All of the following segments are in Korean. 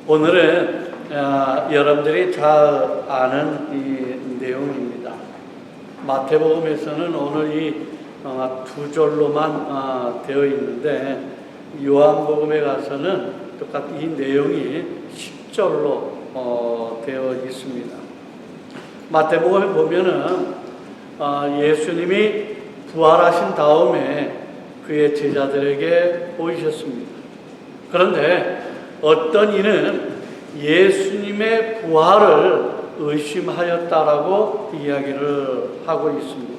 오늘은 여러분들이 잘 아는 이 내용입니다. 마태복음에서는 오늘 이 두 절로만 되어 있는데 요한복음에 가서는 똑같이 이 내용이 10절로 되어 있습니다. 마태복음에 보면은 예수님이 부활하신 다음에 그의 제자들에게 보이셨습니다. 그런데 어떤 이는 예수님의 부활을 의심하였다라고 이야기를 하고 있습니다.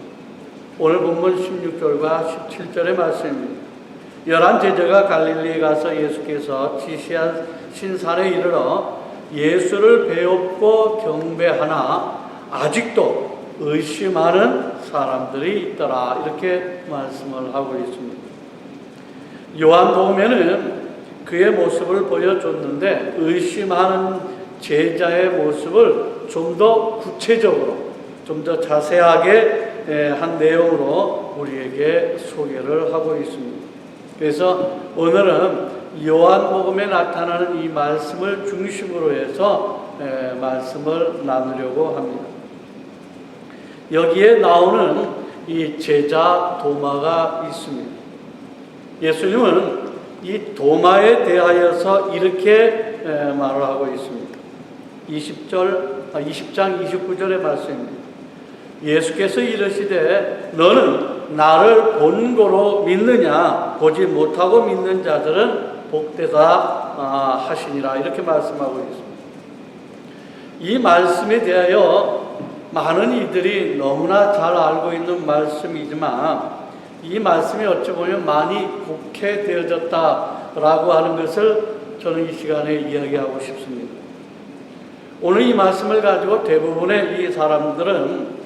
오늘 본문 16절과 17절의 말씀입니다. 11 제자가 갈릴리에 가서 예수께서 지시하신 산에 이르러 예수를 배웁고 경배하나 아직도 의심하는 사람들이 있더라. 이렇게 말씀을 하고 있습니다. 요한복음에는 그의 모습을 보여줬는데 의심하는 제자의 모습을 좀 더 구체적으로, 좀 더 자세하게 한 내용으로 우리에게 소개를 하고 있습니다. 그래서 오늘은 요한복음에 나타나는 이 말씀을 중심으로 해서 말씀을 나누려고 합니다. 여기에 나오는 이 제자 도마가 있습니다. 예수님은 이 도마에 대하여서 이렇게 말을 하고 있습니다. 20장 29절의 말씀입니다. 예수께서 이르시되 너는 나를 본고로 믿느냐 보지 못하고 믿는 자들은 복되다 하시니라. 이렇게 말씀하고 있습니다. 이 말씀에 대하여 많은 이들이 너무나 잘 알고 있는 말씀이지만 이 말씀이 어찌 보면 많이 곡해되어졌다라고 하는 것을 저는 이 시간에 이야기하고 싶습니다. 오늘 이 말씀을 가지고 대부분의 이 사람들은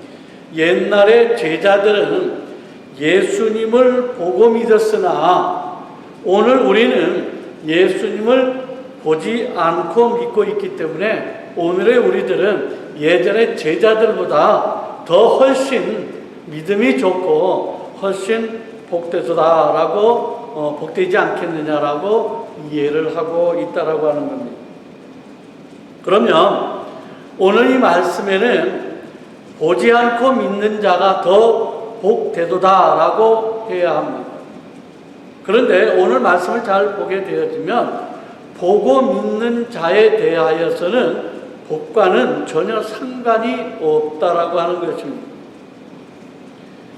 옛날의 제자들은 예수님을 보고 믿었으나 오늘 우리는 예수님을 보지 않고 믿고 있기 때문에 오늘의 우리들은 예전의 제자들보다 더 훨씬 믿음이 좋고 훨씬 복되도다라고 복되지 않겠느냐라고 이해를 하고 있다라고 하는 겁니다. 그러면 오늘 이 말씀에는 보지 않고 믿는 자가 더 복되도다라고 해야 합니다. 그런데 오늘 말씀을 잘 보게 되어지면 보고 믿는 자에 대하여서는 복과는 전혀 상관이 없다라고 하는 것입니다.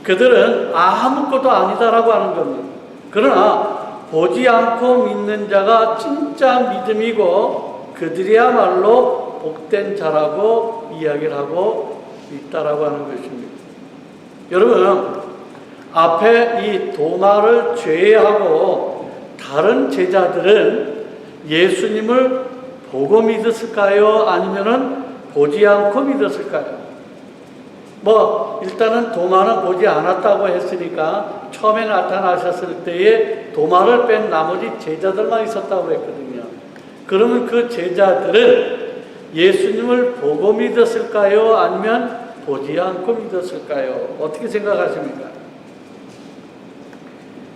그들은 아무것도 아니다라고 하는 겁니다. 그러나 보지 않고 믿는 자가 진짜 믿음이고 그들이야말로 복된 자라고 이야기를 하고 있다라고 하는 것입니다. 여러분, 앞에 이 도마를 제외하고 다른 제자들은 예수님을 보고 믿었을까요? 아니면은 보지 않고 믿었을까요? 일단은 도마는 보지 않았다고 했으니까 처음에 나타나셨을 때에 도마를 뺀 나머지 제자들만 있었다고 했거든요. 그러면 그 제자들은 예수님을 보고 믿었을까요? 아니면 보지 않고 믿었을까요? 어떻게 생각하십니까?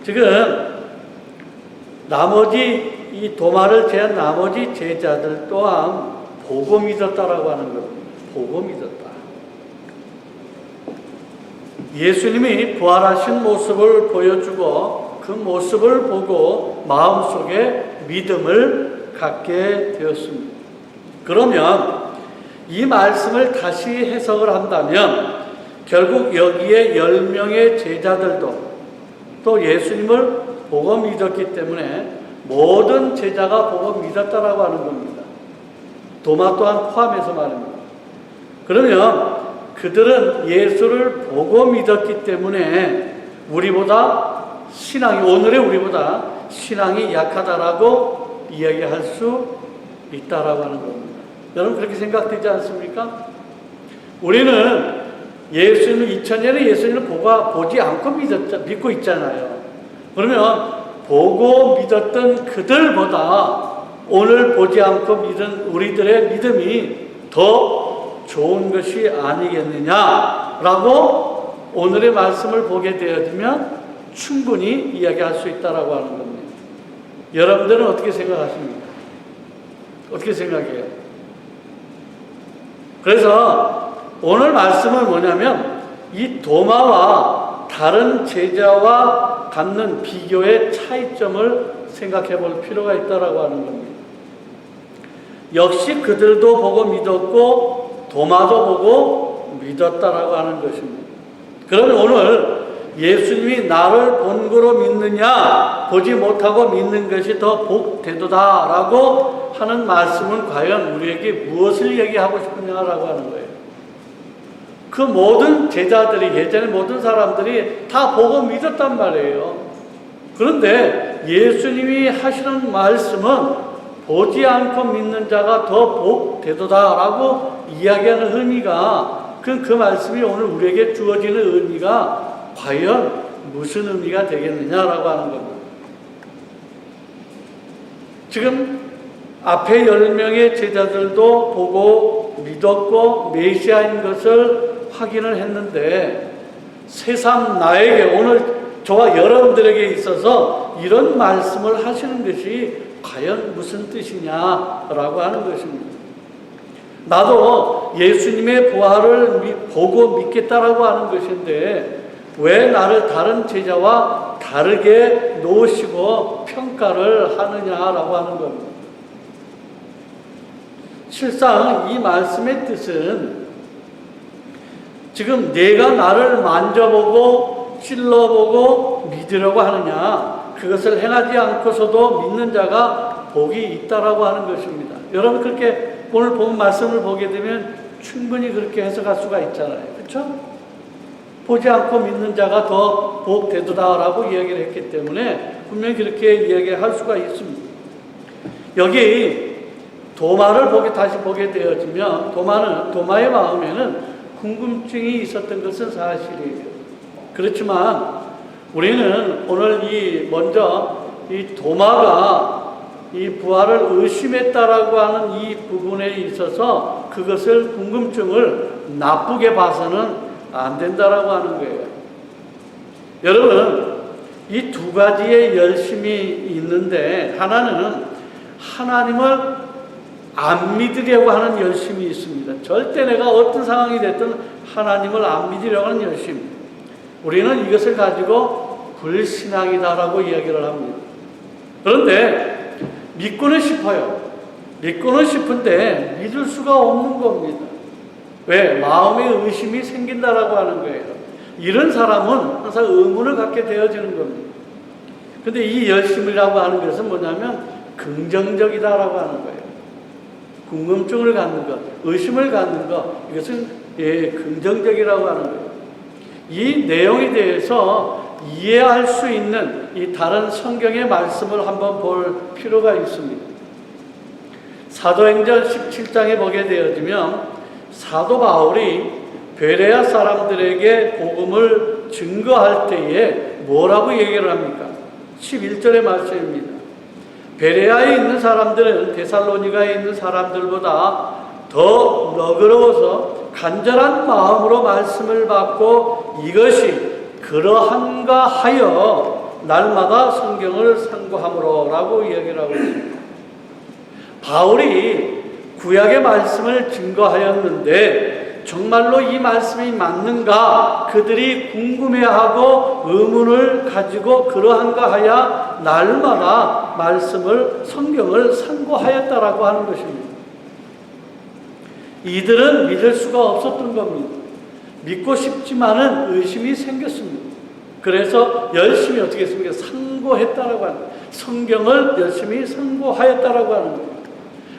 지금 나머지 이 도마를 제한 나머지 제자들 또한 보고 믿었다라고 하는 겁니다. 보고 믿었다. 예수님이 부활하신 모습을 보여주고 그 모습을 보고 마음속에 믿음을 갖게 되었습니다. 그러면 이 말씀을 다시 해석을 한다면 결국 여기에 10명의 제자들도 또 예수님을 보고 믿었기 때문에 모든 제자가 보고 믿었다라고 하는 겁니다. 도마 또한 포함해서 말입니다. 그러면 그들은 예수를 보고 믿었기 때문에 우리보다 오늘의 우리보다 신앙이 약하다라고 이야기할 수 있다라고 하는 겁니다. 여러분 그렇게 생각되지 않습니까? 우리는 2000년에 예수님을 보지 않고 믿고 있잖아요. 그러면 보고 믿었던 그들보다 오늘 보지 않고 믿은 우리들의 믿음이 더 좋은 것이 아니겠느냐라고 오늘의 말씀을 보게 되어지면 충분히 이야기할 수 있다라고 하는 겁니다. 여러분들은 어떻게 생각하십니까? 어떻게 생각해요? 그래서 오늘 말씀은 뭐냐면 이 도마와 다른 제자와 갖는 비교의 차이점을 생각해 볼 필요가 있다라고 하는 겁니다. 역시 그들도 보고 믿었고 도마도 보고 믿었다라고 하는 것입니다. 그러면 오늘 예수님이 나를 본거로 믿느냐 보지 못하고 믿는 것이 더 복되도다라고 하는 말씀은 과연 우리에게 무엇을 얘기하고 싶으냐라고 하는 거예요. 그 모든 제자들이 예전에 모든 사람들이 다 보고 믿었단 말이에요. 그런데 예수님이 하시는 말씀은 보지 않고 믿는 자가 더 복되도다라고 이야기하는 의미가 그 말씀이 오늘 우리에게 주어지는 의미가 과연 무슨 의미가 되겠느냐라고 하는 겁니다. 지금 앞에 10명의 제자들도 보고 믿었고 메시아인 것을 확인을 했는데 새삼 나에게 오늘 저와 여러분들에게 있어서 이런 말씀을 하시는 것이 과연 무슨 뜻이냐라고 하는 것입니다. 나도 예수님의 부활을 보고 믿겠다라고 하는 것인데 왜 나를 다른 제자와 다르게 놓으시고 평가를 하느냐라고 하는 겁니다. 실상 이 말씀의 뜻은 지금 내가 나를 만져보고 찔러보고 믿으려고 하느냐, 그것을 행하지 않고서도 믿는 자가 복이 있다라고 하는 것입니다. 여러분 그렇게 오늘 본 말씀을 보게 되면 충분히 그렇게 해석할 수가 있잖아요. 그렇죠? 보지 않고 믿는 자가 더 복되도다라고 이야기를 했기 때문에 분명히 그렇게 이야기할 수가 있습니다. 여기 도마를 다시 보게 되어지면 도마의 마음에는 궁금증이 있었던 것은 사실이에요. 그렇지만 우리는 오늘 먼저 이 도마가 이 부활을 의심했다라고 하는 이 부분에 있어서 그것을 궁금증을 나쁘게 봐서는 안 된다라고 하는 거예요. 여러분, 이 두 가지의 열심이 있는데 하나는 하나님을 안 믿으려고 하는 열심이 있습니다. 절대 내가 어떤 상황이 됐든 하나님을 안 믿으려고 하는 열심. 우리는 이것을 가지고 불신앙이다라고 이야기를 합니다. 그런데 믿고는 싶어요. 믿고는 싶은데 믿을 수가 없는 겁니다. 왜? 마음의 의심이 생긴다라고 하는 거예요. 이런 사람은 항상 의문을 갖게 되어지는 겁니다. 근데 이 열심이라고 하는 것은 뭐냐면 긍정적이다라고 하는 거예요. 궁금증을 갖는 것, 의심을 갖는 것, 이것은 긍정적이라고 하는 거예요. 이 내용에 대해서 이해할 수 있는 이 다른 성경의 말씀을 한번 볼 필요가 있습니다. 사도행전 17장에 보게 되어지면 사도 바울이 베레아 사람들에게 복음을 증거할 때에 뭐라고 얘기를 합니까? 11절의 말씀입니다. 베레아에 있는 사람들은 데살로니가에 있는 사람들보다 더 너그러워서 간절한 마음으로 말씀을 받고 이것이 그러한가 하여 날마다 성경을 상고함으로 라고 이야기를 하고 있습니다. 바울이 구약의 말씀을 증거하였는데 정말로 이 말씀이 맞는가 그들이 궁금해하고 의문을 가지고 그러한가 하여 날마다 성경을 상고하였다라고 하는 것입니다. 이들은 믿을 수가 없었던 겁니다. 믿고 싶지만은 의심이 생겼습니다. 그래서 열심히 어떻게 했습니까? 상고했다라고 하는 거예요. 성경을 열심히 상고하였다라고 하는 거예요.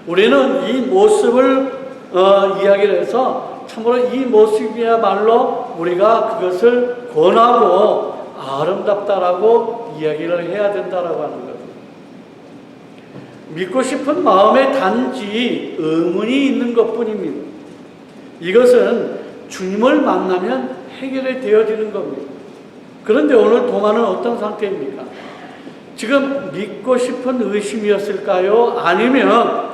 우리는 이 모습을 이야기를 해서 참으로 이 모습이야말로 우리가 그것을 권하고 아름답다라고 이야기를 해야 된다라고 하는 거예요. 믿고 싶은 마음에 단지 의문이 있는 것뿐입니다. 이것은 주님을 만나면 해결이 되어지는 겁니다. 그런데 오늘 도마는 어떤 상태입니까? 지금 믿고 싶은 의심이었을까요? 아니면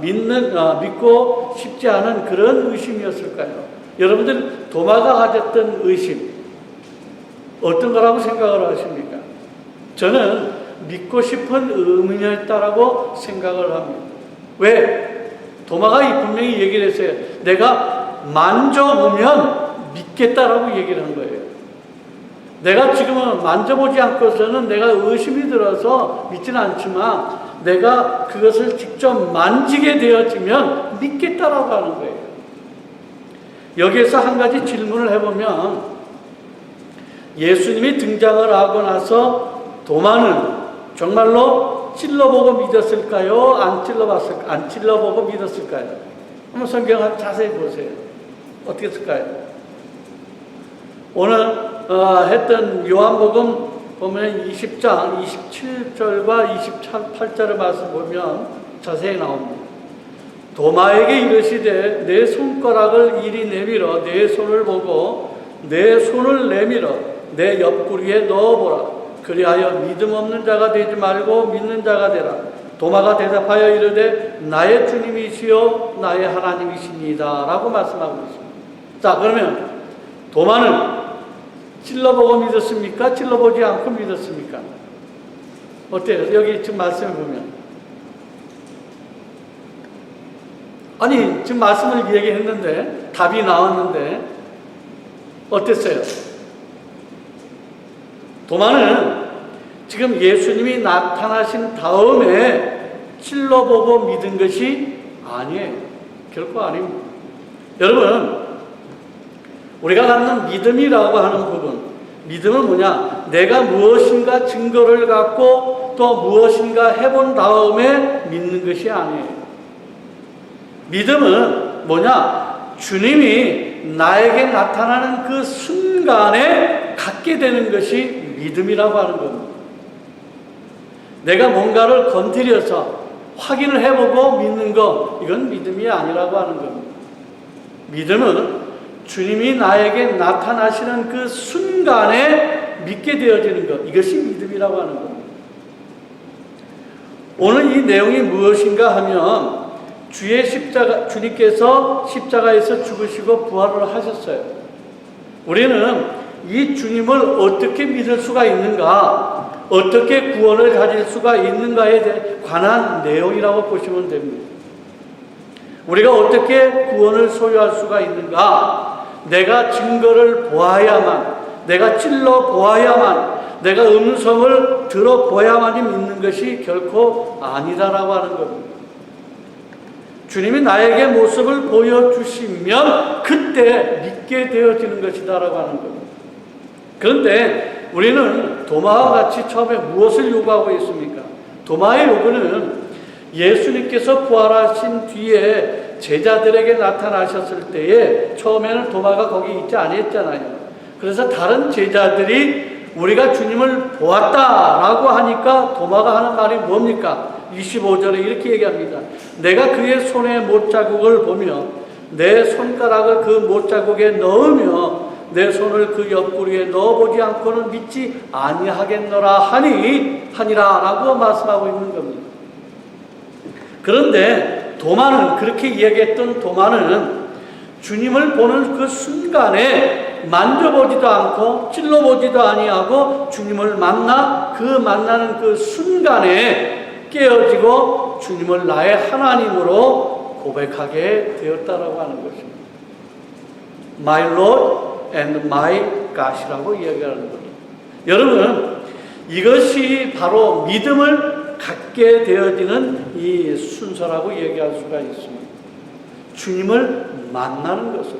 믿고 싶지 않은 그런 의심이었을까요? 여러분들 도마가 가졌던 의심 어떤 거라고 생각을 하십니까? 저는 믿고 싶은 의문이었다라고 생각을 합니다. 왜? 도마가 분명히 얘기를 했어요. 내가 만져보면 믿겠다라고 얘기를 한 거예요. 내가 지금은 만져보지 않고서는 내가 의심이 들어서 믿지는 않지만 내가 그것을 직접 만지게 되어지면 믿겠다라고 하는 거예요. 여기에서 한 가지 질문을 해보면 예수님이 등장을 하고 나서 도마는 정말로 찔러보고 믿었을까요? 안 찔러보고 믿었을까요? 한번 성경을 자세히 보세요. 어떻게 했을까요? 오늘 했던 요한복음 보면 20장 27절과 28절의 말씀 보면 자세히 나옵니다. 도마에게 이르시되 내 손가락을 이리 내밀어 내 손을 보고 내 손을 내밀어 내 옆구리에 넣어보라. 그리하여 믿음 없는 자가 되지 말고 믿는 자가 되라. 도마가 대답하여 이르되 나의 주님이시요 나의 하나님이시니이다 라고 말씀하고 있습니다. 자, 그러면 도마는 찔러보고 믿었습니까? 찔러보지 않고 믿었습니까? 어때요? 여기 지금 말씀을 보면 아니 지금 말씀을 얘기했는데 답이 나왔는데 어땠어요? 도마는 지금 예수님이 나타나신 다음에 찔러보고 믿은 것이 아니에요. 결코 아닙니다. 여러분, 우리가 갖는 믿음이라고 하는 부분, 믿음은 뭐냐? 내가 무엇인가 증거를 갖고 또 무엇인가 해본 다음에 믿는 것이 아니에요. 믿음은 뭐냐? 주님이 나에게 나타나는 그 순간에 갖게 되는 것이 믿음이라고 하는 겁니다. 내가 뭔가를 건드려서 확인을 해보고 믿는 것, 이건 믿음이 아니라고 하는 겁니다. 믿음은 주님이 나에게 나타나시는 그 순간에 믿게 되어지는 것, 이것이 믿음이라고 하는 겁니다. 오늘 이 내용이 무엇인가 하면 주님께서 십자가에서 죽으시고 부활을 하셨어요. 우리는 이 주님을 어떻게 믿을 수가 있는가, 어떻게 구원을 가질 수가 있는가에 관한 내용이라고 보시면 됩니다. 우리가 어떻게 구원을 소유할 수가 있는가? 내가 증거를 보아야만, 내가 찔러 보아야만, 내가 음성을 들어보아야만이 믿는 것이 결코 아니다라고 하는 겁니다. 주님이 나에게 모습을 보여주시면 그때 믿게 되어지는 것이다라고 하는 겁니다. 그런데 우리는 도마와 같이 처음에 무엇을 요구하고 있습니까? 도마의 요구는 예수님께서 부활하신 뒤에 제자들에게 나타나셨을 때에 처음에는 도마가 거기 있지 않았잖아요. 그래서 다른 제자들이 우리가 주님을 보았다라고 하니까 도마가 하는 말이 뭡니까? 25절에 이렇게 얘기합니다. 내가 그의 손에 못자국을 보며 내 손가락을 그 못자국에 넣으며 내 손을 그 옆구리에 넣어보지 않고는 믿지 아니하겠노라 하니라 라고 말씀하고 있는 겁니다. 그런데 도마는, 그렇게 이야기했던 도마는 주님을 보는 그 순간에 만져보지도 않고 찔러보지도 아니하고 주님을 만나 그 만나는 그 순간에 깨어지고 주님을 나의 하나님으로 고백하게 되었다라고 하는 것입니다. My Lord and my God이라고 이야기하는 겁니다. 여러분, 이것이 바로 믿음을 갖게 되어지는 이 순서라고 얘기할 수가 있습니다. 주님을 만나는 것을.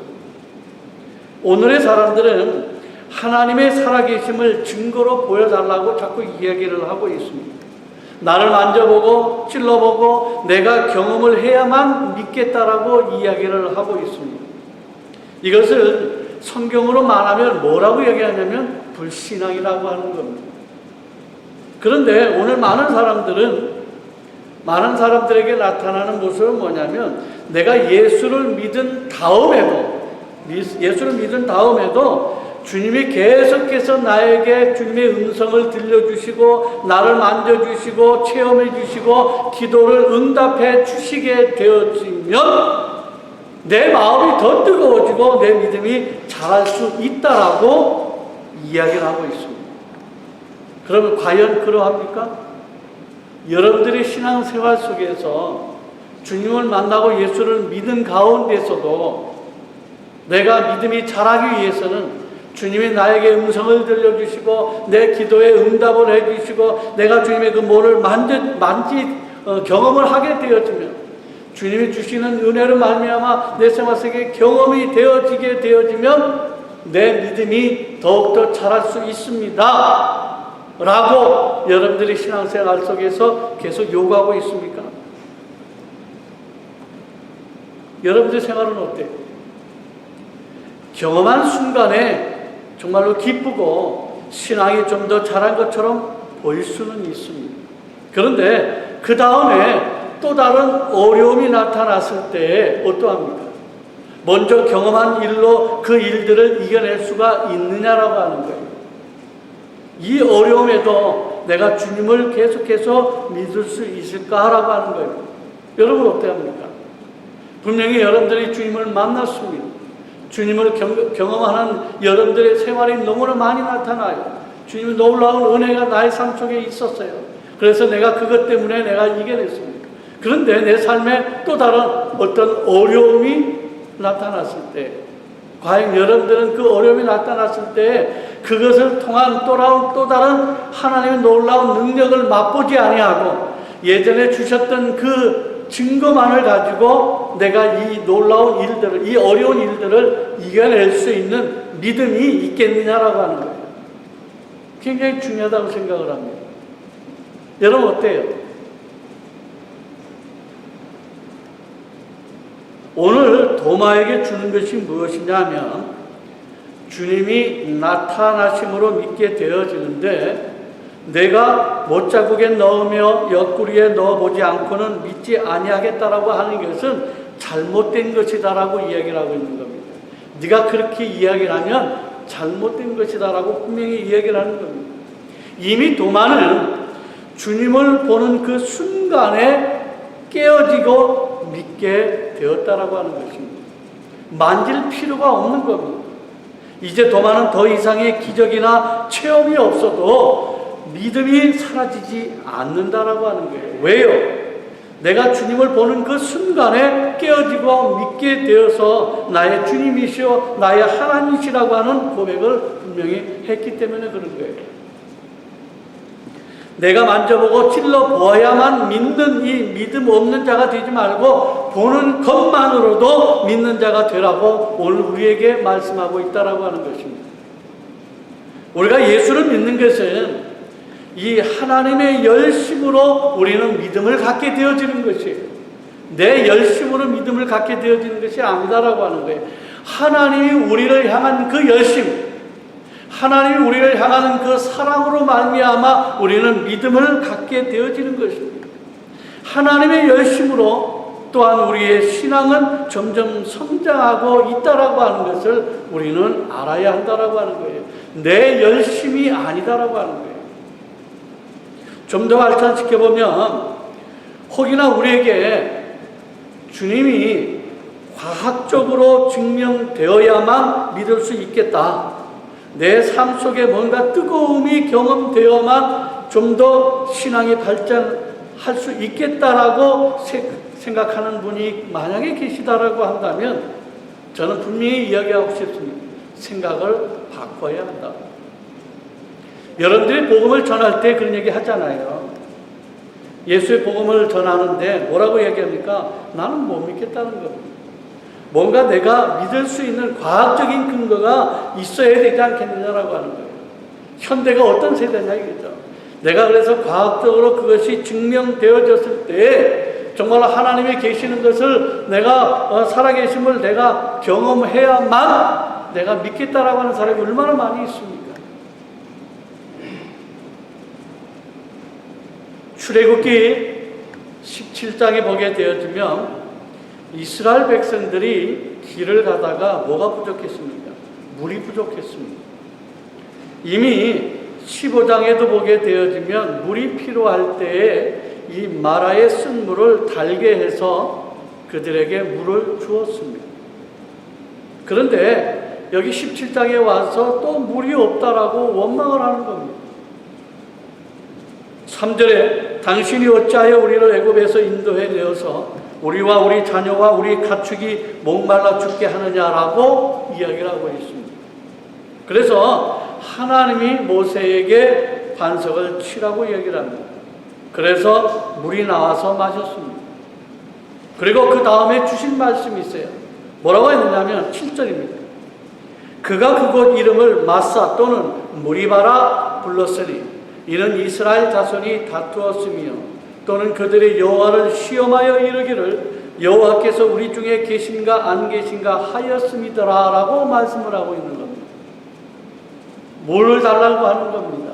오늘의 사람들은 하나님의 살아계심을 증거로 보여달라고 자꾸 이야기를 하고 있습니다. 나를 만져보고 찔러보고 내가 경험을 해야만 믿겠다라고 이야기를 하고 있습니다. 이것을 성경으로 말하면 뭐라고 얘기하냐면 불신앙이라고 하는 겁니다. 그런데 오늘 많은 사람들에게 나타나는 모습은 뭐냐면 내가 예수를 믿은 다음에도 주님이 계속해서 나에게 주님의 음성을 들려주시고 나를 만져주시고 체험해 주시고 기도를 응답해 주시게 되어지면 내 마음이 더 뜨거워지고 내 믿음이 자랄 수 있다라고 이야기를 하고 있습니다. 그러면 과연 그러합니까? 여러분들의 신앙생활 속에서 주님을 만나고 예수를 믿은 가운데서도 내가 믿음이 자라기 위해서는 주님이 나에게 음성을 들려주시고 내 기도에 응답을 해주시고 내가 주님의 그 모를 경험을 하게 되어지면, 주님이 주시는 은혜로 말미암아 내 생활 속에 경험이 되어지게 되어지면 내 믿음이 더욱더 자랄 수 있습니다 라고 여러분들이 신앙생활 속에서 계속 요구하고 있습니까? 여러분들 생활은 어때요? 경험한 순간에 정말로 기쁘고 신앙이 좀 더 자란 것처럼 보일 수는 있습니다. 그런데 그 다음에 또 다른 어려움이 나타났을 때 어떠합니까? 먼저 경험한 일로 그 일들을 이겨낼 수가 있느냐라고 하는 거예요. 이 어려움에도 내가 주님을 계속해서 믿을 수 있을까라고 하는 거예요. 여러분 어떠합니까? 분명히 여러분들이 주님을 만났습니다. 주님을 경험하는 여러분들의 생활이 너무나 많이 나타나요. 주님의 놀라운 은혜가 나의 삶 속에 있었어요. 그래서 내가 그것 때문에 내가 이겨냈습니다. 그런데 내 삶에 또 다른 어떤 어려움이 나타났을 때, 과연 여러분들은 그 어려움이 나타났을 때 그것을 통한 또 다른 하나님의 놀라운 능력을 맛보지 아니하고 예전에 주셨던 그 증거만을 가지고 내가 이 놀라운 일들을, 이 어려운 일들을 이겨낼 수 있는 믿음이 있겠느냐라고 하는 거예요. 굉장히 중요하다고 생각을 합니다. 여러분 어때요? 오늘 도마에게 주는 것이 무엇이냐면 주님이 나타나심으로 믿게 되어지는데, 내가 못자국에 넣으며 옆구리에 넣어보지 않고는 믿지 아니하겠다라고 하는 것은 잘못된 것이다라고 이야기를 하고 있는 겁니다. 네가 그렇게 이야기를 하면 잘못된 것이다라고 분명히 이야기를 하는 겁니다. 이미 도마는 주님을 보는 그 순간에 깨어지고 믿게 되었다라고 하는 것입니다. 만질 필요가 없는 겁니다. 이제 도마는 더 이상의 기적이나 체험이 없어도 믿음이 사라지지 않는다라고 하는 거예요. 왜요? 내가 주님을 보는 그 순간에 깨어지고 믿게 되어서 나의 주님이시오, 나의 하나님이시라고 하는 고백을 분명히 했기 때문에 그런 거예요. 내가 만져보고 찔러 보아야만 믿는 이 믿음 없는 자가 되지 말고 보는 것만으로도 믿는 자가 되라고 오늘 우리에게 말씀하고 있다라고 하는 것입니다. 우리가 예수를 믿는 것은 이 하나님의 열심으로 우리는 믿음을 갖게 되어지는 것이에요. 내 열심으로 믿음을 갖게 되어지는 것이 아니다라고 하는 거예요. 하나님이 우리를 향한 그 열심, 하나님이 우리를 향하는 그 사랑으로 말미암아 우리는 믿음을 갖게 되어지는 것입니다. 하나님의 열심으로 또한 우리의 신앙은 점점 성장하고 있다라고 하는 것을 우리는 알아야 한다라고 하는 거예요. 내 열심이 아니다라고 하는 거예요. 좀 더 발전시켜보면 혹이나 우리에게 주님이 과학적으로 증명되어야만 믿을 수 있겠다, 내 삶 속에 뭔가 뜨거움이 경험되어만 좀 더 신앙이 발전할 수 있겠다라고 생각하는 분이 만약에 계시다라고 한다면 저는 분명히 이야기하고 싶습니다. 생각을 바꿔야 한다. 여러분들이 복음을 전할 때 그런 얘기 하잖아요. 예수의 복음을 전하는데 뭐라고 얘기합니까? 나는 못 믿겠다는 겁니다. 뭔가 내가 믿을 수 있는 과학적인 근거가 있어야 되지 않겠느냐라고 하는 거예요. 현대가 어떤 세대냐 이거죠. 내가 그래서 과학적으로 그것이 증명되어졌을 때 정말 하나님이 계시는 것을 내가 살아계심을 내가 경험해야만 내가 믿겠다라고 하는 사람이 얼마나 많이 있습니까? 출애굽기 17장에 보게 되어지면 이스라엘 백성들이 길을 가다가 뭐가 부족했습니까? 물이 부족했습니다. 이미 15장에도 보게 되어지면 물이 필요할 때에 이 마라의 쓴물을 달게 해서 그들에게 물을 주었습니다. 그런데 여기 17장에 와서 또 물이 없다라고 원망을 하는 겁니다. 3절에 당신이 어찌하여 우리를 애굽에서 인도해 내어서 우리와 우리 자녀와 우리 가축이 목말라 죽게 하느냐라고 이야기를 하고 있습니다. 그래서 하나님이 모세에게 반석을 치라고 얘기를 합니다. 그래서 물이 나와서 마셨습니다. 그리고 그 다음에 주신 말씀이 있어요. 뭐라고 했느냐면 7절입니다. 그가 그곳 이름을 마사 또는 무리바라 불렀으니 이는 이스라엘 자손이 다투었으며 또는 그들의 여호와를 시험하여 이르기를 여호와께서 우리 중에 계신가 안 계신가 하였음이더라 라고 말씀을 하고 있는 겁니다. 물을 달라고 하는 겁니다.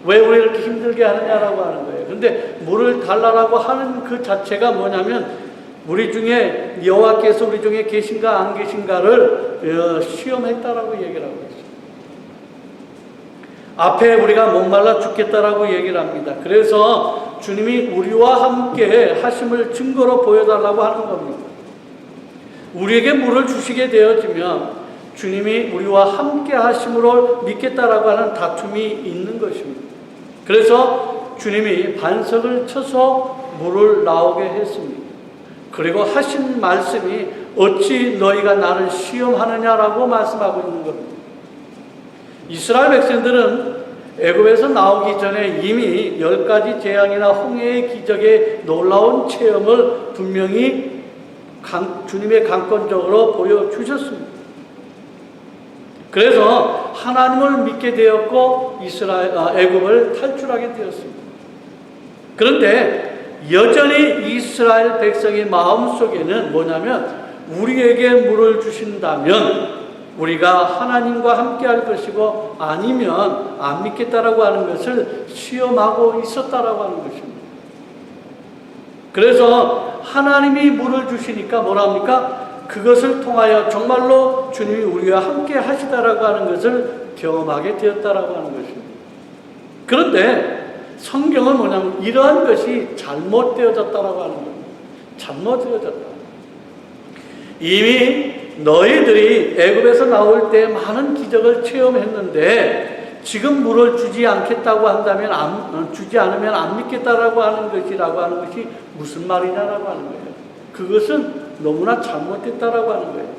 왜 우리 이렇게 힘들게 하느냐라고 하는 거예요. 근데 물을 달라고 하는 그 자체가 뭐냐면 우리 중에 여호와께서 우리 중에 계신가 안 계신가를 시험했다라고 얘기를 하고 있어요. 앞에 우리가 목말라 죽겠다라고 얘기를 합니다. 그래서 주님이 우리와 함께 하심을 증거로 보여달라고 하는 겁니다. 우리에게 물을 주시게 되어지면 주님이 우리와 함께 하심으로 믿겠다라고 하는 다툼이 있는 것입니다. 그래서 주님이 반석을 쳐서 물을 나오게 했습니다. 그리고 하신 말씀이 어찌 너희가 나를 시험하느냐라고 말씀하고 있는 겁니다. 이스라엘 백성들은 애굽에서 나오기 전에 이미 10가지 재앙이나 홍해의 기적의 놀라운 체험을 분명히 주님의 강권적으로 보여주셨습니다. 그래서 하나님을 믿게 되었고 애굽을 탈출하게 되었습니다. 그런데 여전히 이스라엘 백성의 마음속에는 뭐냐면 우리에게 물을 주신다면 우리가 하나님과 함께 할 것이고 아니면 안 믿겠다라고 하는 것을 시험하고 있었다라고 하는 것입니다. 그래서 하나님이 물을 주시니까 뭐랍니까? 그것을 통하여 정말로 주님이 우리와 함께 하시다라고 하는 것을 경험하게 되었다라고 하는 것입니다. 그런데 성경은 뭐냐면 이러한 것이 잘못되어졌다라고 하는 겁니다. 잘못되어졌다. 이미 너희들이 애굽에서 나올 때 많은 기적을 체험했는데 지금 물을 주지 않겠다고 한다면 주지 않으면 안 믿겠다라고 하는 것이라고 하는 것이 무슨 말이냐라고 하는 거예요. 그것은 너무나 잘못됐다라고 하는 거예요.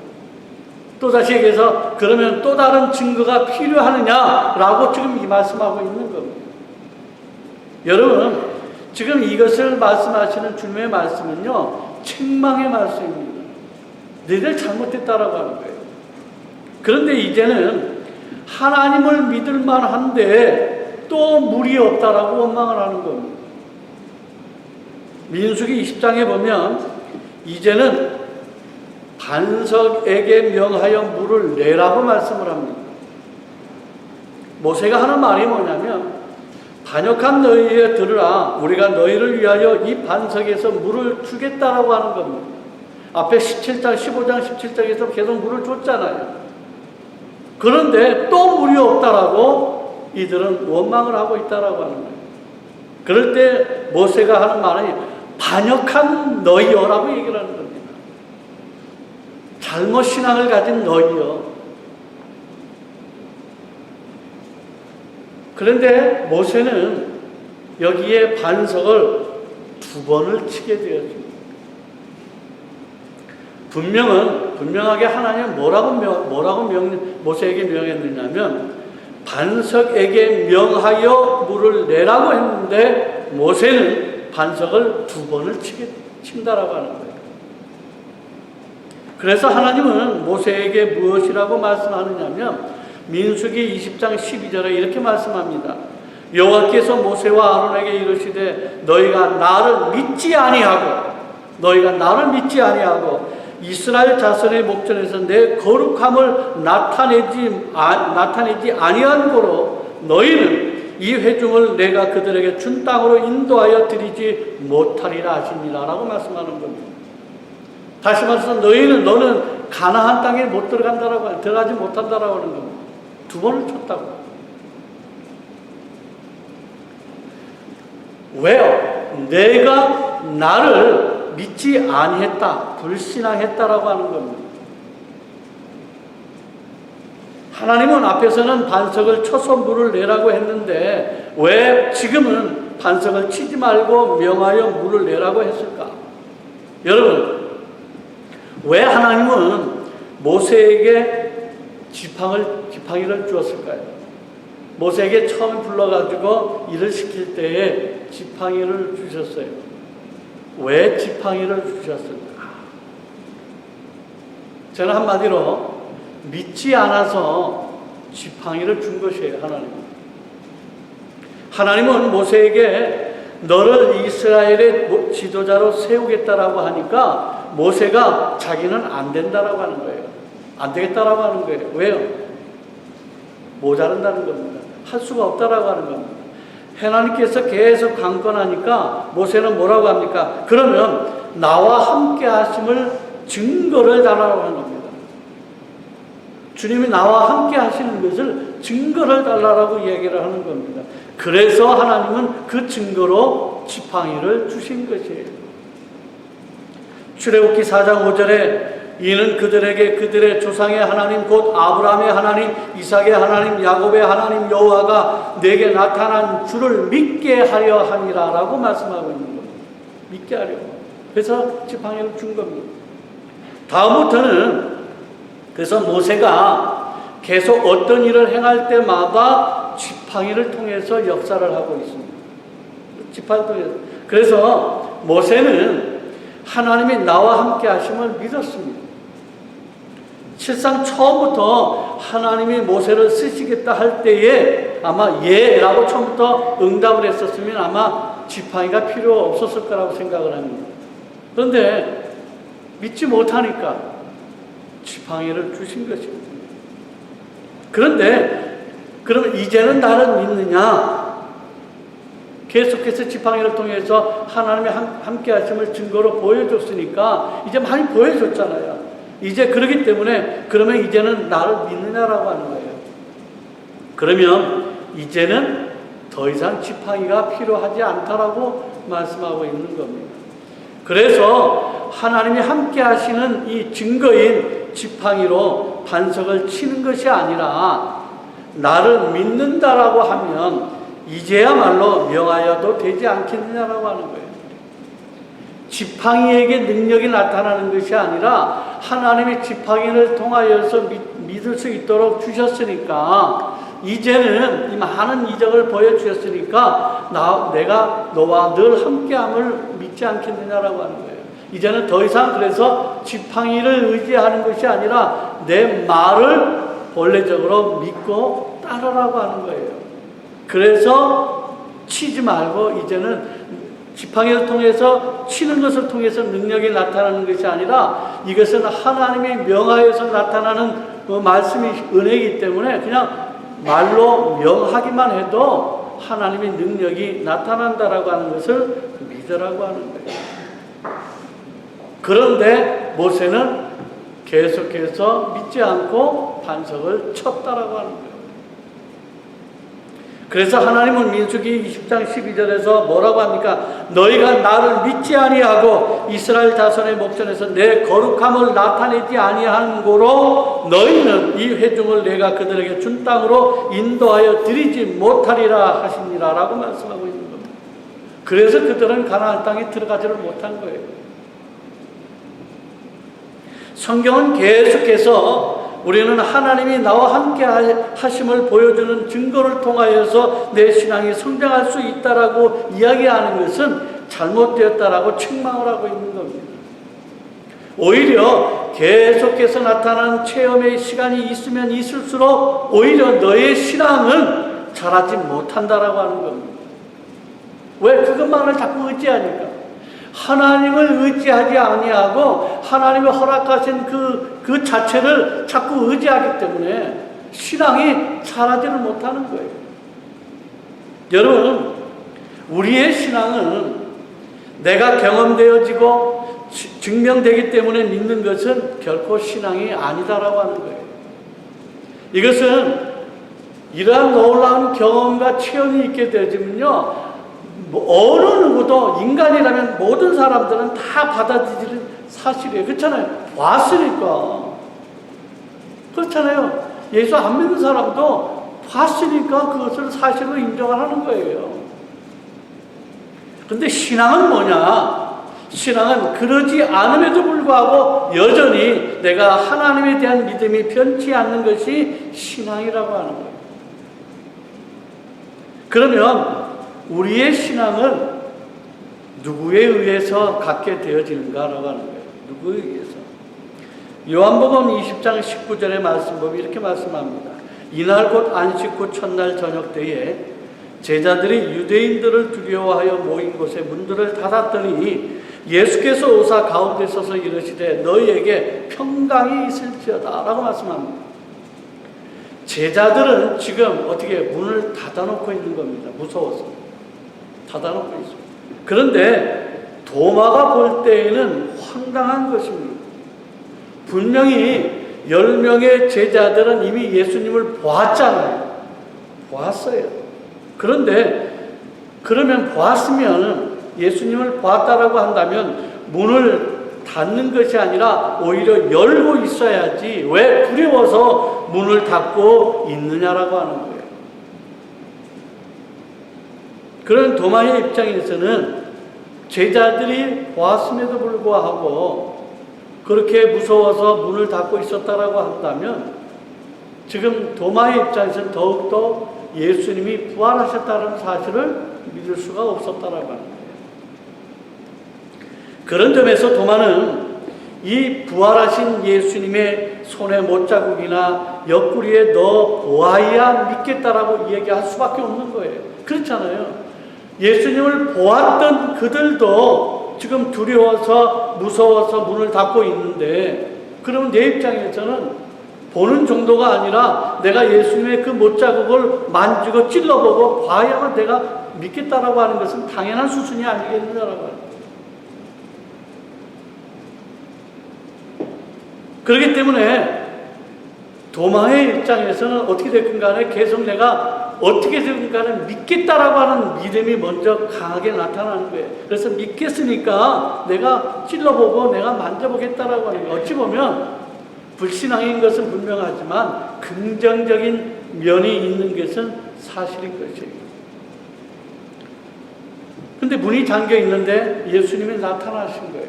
또다시 얘기해서 그러면 또 다른 증거가 필요하느냐라고 지금 이 말씀하고 있는 겁니다. 여러분 지금 이것을 말씀하시는 주님의 말씀은요 책망의 말씀입니다. 너희들 잘못됐다라고 하는 거예요. 그런데 이제는 하나님을 믿을 만한데 또 물이 없다라고 원망을 하는 겁니다. 민수기 20장에 보면 이제는 반석에게 명하여 물을 내라고 말씀을 합니다. 모세가 하는 말이 뭐냐면 반역한 너희에 들으라 우리가 너희를 위하여 이 반석에서 물을 주겠다라고 하는 겁니다. 앞에 17장, 15장, 17장에서 계속 물을 줬잖아요. 그런데 또 물이 없다라고 이들은 원망을 하고 있다라고 하는 거예요. 그럴 때 모세가 하는 말은 반역한 너희여라고 얘기를 하는 겁니다. 잘못 신앙을 가진 너희여. 그런데 모세는 여기에 반석을 2번을 치게 되었습니다. 분명하게 하나님은 뭐라고 모세에게 명했느냐면 반석에게 명하여 물을 내라고 했는데 모세는 반석을 2번을 친다라고 하는 거예요. 그래서 하나님은 모세에게 무엇이라고 말씀하느냐면 민수기 20장 12절에 이렇게 말씀합니다. 여호와께서 모세와 아론에게 이르시되 너희가 나를 믿지 아니하고 이스라엘 자손의 목전에서 내 거룩함을 나타내지 아니한 고로 너희는 이 회중을 내가 그들에게 준 땅으로 인도하여 드리지 못하리라 하십니다 라고 말씀하는 겁니다. 다시 말해서 너는 가나안 땅에 못 들어가지 못한다라고 하는 겁니다. 2번을 쳤다고. 왜요? 내가 나를 믿지 아니했다, 불신앙했다라고 하는 겁니다. 하나님은 앞에서는 반석을 쳐서 물을 내라고 했는데 왜 지금은 반석을 치지 말고 명하여 물을 내라고 했을까? 여러분, 왜 하나님은 모세에게 지팡이를 주었을까요? 모세에게 처음 불러가지고 일을 시킬 때에 지팡이를 주셨어요. 왜 지팡이를 주셨을까? 저는 한마디로 믿지 않아서 지팡이를 준 것이에요. 하나님은 모세에게 너를 이스라엘의 지도자로 세우겠다라고 하니까 모세가 자기는 안 된다라고 하는 거예요. 안 되겠다라고 하는 거예요. 왜요? 모자란다는 겁니다. 할 수가 없다라고 하는 겁니다. 하나님께서 계속 강권하니까 모세는 뭐라고 합니까? 그러면 나와 함께 하심을 증거를 달라고 하는 겁니다. 주님이 나와 함께 하시는 것을 증거를 달라고 얘기를 하는 겁니다. 그래서 하나님은 그 증거로 지팡이를 주신 것이에요. 출애굽기 4장 5절에 이는 그들에게 그들의 조상의 하나님 곧 아브라함의 하나님, 이삭의 하나님, 야곱의 하나님 여호와가 내게 나타난 주를 믿게 하려 함이라 라고 말씀하고 있는 겁니다. 믿게 하려고. 그래서 지팡이를 준 겁니다. 다음부터는 그래서 모세가 계속 어떤 일을 행할 때마다 지팡이를 통해서 역사를 하고 있습니다. 지팡이를 통해서. 그래서 모세는 하나님이 나와 함께 하심을 믿었습니다. 실상 처음부터 하나님이 모세를 쓰시겠다 할 때에 아마 예라고 처음부터 응답을 했었으면 아마 지팡이가 필요 없었을 거라고 생각을 합니다. 그런데 믿지 못하니까 지팡이를 주신 것입니다. 그런데 그러면 이제는 나를 믿느냐? 계속해서 지팡이를 통해서 하나님의 함께 하심을 증거로 보여줬으니까 이제 많이 보여줬잖아요. 이제 그러기 때문에 그러면 이제는 나를 믿느냐라고 하는 거예요. 그러면 이제는 더 이상 지팡이가 필요하지 않다라고 말씀하고 있는 겁니다. 그래서 하나님이 함께 하시는 이 증거인 지팡이로 반석을 치는 것이 아니라 나를 믿는다라고 하면 이제야말로 명하여도 되지 않겠느냐라고 하는 거예요. 지팡이에게 능력이 나타나는 것이 아니라 하나님의 지팡이를 통하여서 믿을 수 있도록 주셨으니까 이제는 이 많은 이적을 보여주셨으니까 내가 너와 늘 함께함을 믿지 않겠느냐라고 하는 거예요. 이제는 더 이상 그래서 지팡이를 의지하는 것이 아니라 내 말을 본래적으로 믿고 따르라고 하는 거예요. 그래서 치지 말고 이제는 지팡이를 통해서 치는 것을 통해서 능력이 나타나는 것이 아니라 이것은 하나님이 명하여서 나타나는 그 말씀이 은혜이기 때문에 그냥 말로 명하기만 해도 하나님의 능력이 나타난다라고 하는 것을 믿으라고 하는 거예요. 그런데 모세는 계속해서 믿지 않고 반석을 쳤다라고 하는 거예요. 그래서 하나님은 민수기 20장 12절에서 뭐라고 합니까? 너희가 나를 믿지 아니하고 이스라엘 자손의 목전에서 내 거룩함을 나타내지 아니한 고로 너희는 이 회중을 내가 그들에게 준 땅으로 인도하여 드리지 못하리라 하시니라 라고 말씀하고 있는 겁니다. 그래서 그들은 가나안 땅에 들어가지를 못한 거예요. 성경은 계속해서 우리는 하나님이 나와 함께 하심을 보여주는 증거를 통하여서 내 신앙이 성장할 수 있다라고 이야기하는 것은 잘못되었다라고 책망을 하고 있는 겁니다. 오히려 계속해서 나타나는 체험의 시간이 있으면 있을수록 오히려 너의 신앙은 자라지 못한다라고 하는 겁니다. 왜? 그것만을 자꾸 의지하니까. 하나님을 의지하지 아니하고 하나님이 허락하신 그 자체를 자꾸 의지하기 때문에 신앙이 자라지를 못하는 거예요. 여러분, 우리의 신앙은 내가 경험되어지고 증명되기 때문에 믿는 것은 결코 신앙이 아니다라고 하는 거예요. 이것은 이러한 놀라운 경험과 체험이 있게 되어지면요, 어느 누구도 인간이라면 모든 사람들은 다 받아들이는 사실이에요. 그렇잖아요. 봤으니까. 그렇잖아요. 예수 안 믿는 사람도 봤으니까 그것을 사실로 인정을 하는 거예요. 근데 신앙은 뭐냐? 신앙은 그러지 않음에도 불구하고 여전히 내가 하나님에 대한 믿음이 변치 않는 것이 신앙이라고 하는 거예요. 그러면 우리의 신앙은 누구에 의해서 갖게 되어지는가라고 하는 거예요. 누구에 의해서? 요한복음 20장 19절의 말씀 보면 이렇게 말씀합니다. 이날 곧 안식 후 첫날 저녁 때에 제자들이 유대인들을 두려워하여 모인 곳에 문들을 닫았더니 예수께서 오사 가운데 서서 이르시되 너희에게 평강이 있을지어다 라고 말씀합니다. 제자들은 지금 어떻게 문을 닫아놓고 있는 겁니다. 무서워서 닫아놓고 있습니다. 그런데 도마가 볼 때에는 황당한 것입니다. 분명히 10명의 제자들은 이미 예수님을 보았잖아요. 보았어요. 그런데 그러면 보았으면 예수님을 보았다라고 한다면 문을 닫는 것이 아니라 오히려 열고 있어야지 왜 두려워서 문을 닫고 있느냐라고 하는 거예요. 그런 도마의 입장에서는 제자들이 보았음에도 불구하고 그렇게 무서워서 문을 닫고 있었다라고 한다면 지금 도마의 입장에서는 더욱더 예수님이 부활하셨다는 사실을 믿을 수가 없었다라고 하는 거예요. 그런 점에서 도마는 이 부활하신 예수님의 손에 못자국이나 옆구리에 넣어 보아야 믿겠다라고 얘기할 수밖에 없는 거예요. 그렇잖아요. 예수님을 보았던 그들도 지금 두려워서 무서워서 문을 닫고 있는데 그러면 내 입장에서는 보는 정도가 아니라 내가 예수님의 그 못자국을 만지고 찔러보고 봐야만 내가 믿겠다라고 하는 것은 당연한 수순이 아니겠느냐라고 하는 거예요. 그렇기 때문에 도마의 입장에서는 어떻게 됐든 간에 계속 내가 어떻게 됐든 간에 믿겠다라고 하는 믿음이 먼저 강하게 나타나는 거예요. 그래서 믿겠으니까 내가 찔러보고 내가 만져보겠다라고 하는 거예요. 어찌 보면 불신앙인 것은 분명하지만 긍정적인 면이 있는 것은 사실인 것이에요. 근데 문이 잠겨 있는데 예수님이 나타나신 거예요.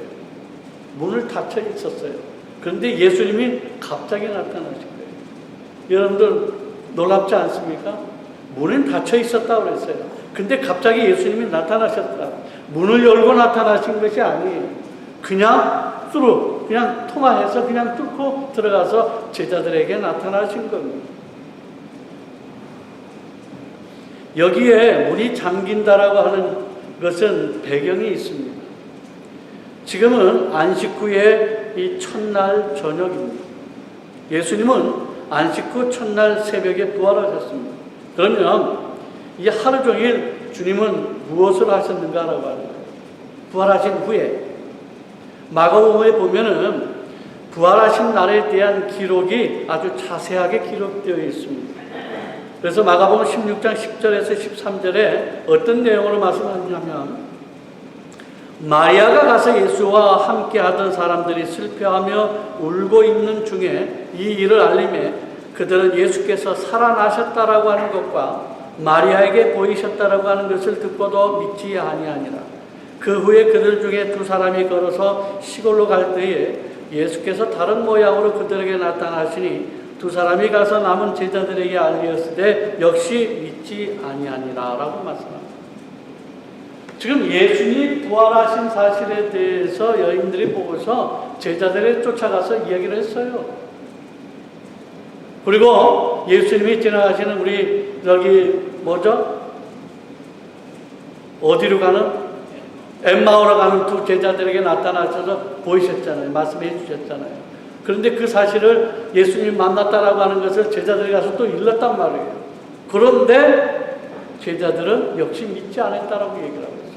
문을 닫혀 있었어요. 그런데 예수님이 갑자기 나타나신 거예요. 여러분들 놀랍지 않습니까? 문은 닫혀 있었다고 그랬어요. 근데 갑자기 예수님이 나타나셨다. 문을 열고 나타나신 것이 아니에요. 그냥 그냥 통화해서 그냥 뚫고 들어가서 제자들에게 나타나신 겁니다. 여기에 문이 잠긴다라고 하는 것은 배경이 있습니다. 지금은 안식 후에 이 첫날 저녁입니다. 예수님은 안식 후 첫날 새벽에 부활하셨습니다. 그러면 이 하루 종일 주님은 무엇을 하셨는가라고 하는 거예요. 부활하신 후에 마가복음에 보면은 부활하신 날에 대한 기록이 아주 자세하게 기록되어 있습니다. 그래서 마가복음 16장 10절에서 13절에 어떤 내용으로 말씀하냐면 마리아가 가서 예수와 함께 하던 사람들이 슬퍼하며 울고 있는 중에 이 일을 알림해 그들은 예수께서 살아나셨다라고 하는 것과 마리아에게 보이셨다라고 하는 것을 듣고도 믿지 아니하니라. 그 후에 그들 중에 두 사람이 걸어서 시골로 갈 때에 예수께서 다른 모양으로 그들에게 나타나시니 두 사람이 가서 남은 제자들에게 알리었으되 역시 믿지 아니하니라 라고 말씀합니다. 지금 예수님이 부활하신 사실에 대해서 여인들이 보고서 제자들이 쫓아가서 이야기를 했어요. 그리고 예수님이 지나가시는 우리 여기 뭐죠? 어디로 가는? 엠마오로 가는 두 제자들에게 나타나셔서 보이셨잖아요. 말씀해 주셨잖아요. 그런데 그 사실을 예수님 만났다라고 하는 것을 제자들이 가서 또 일렀단 말이에요. 그런데 제자들은 역시 믿지 않았다라고 얘기를 하고 있어요.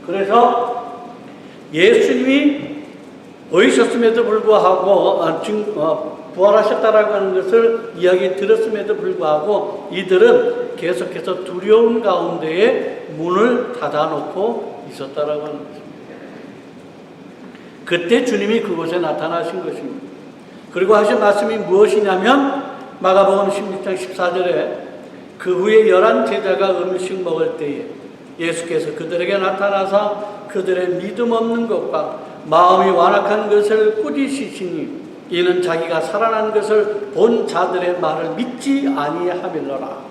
그래서 예수님이 보이셨음에도 불구하고 부활하셨다라고 하는 것을 이야기 들었음에도 불구하고 이들은 계속해서 두려운 가운데에 문을 닫아놓고 있었다라고 하는 것입니다. 그때 주님이 그곳에 나타나신 것입니다. 그리고 하신 말씀이 무엇이냐면 마가복음 16장 14절에 그 후에 11 제자가 음식 먹을 때에 예수께서 그들에게 나타나서 그들의 믿음 없는 것과 마음이 완악한 것을 꾸짖으시니 이는 자기가 살아난 것을 본 자들의 말을 믿지 아니함이로라.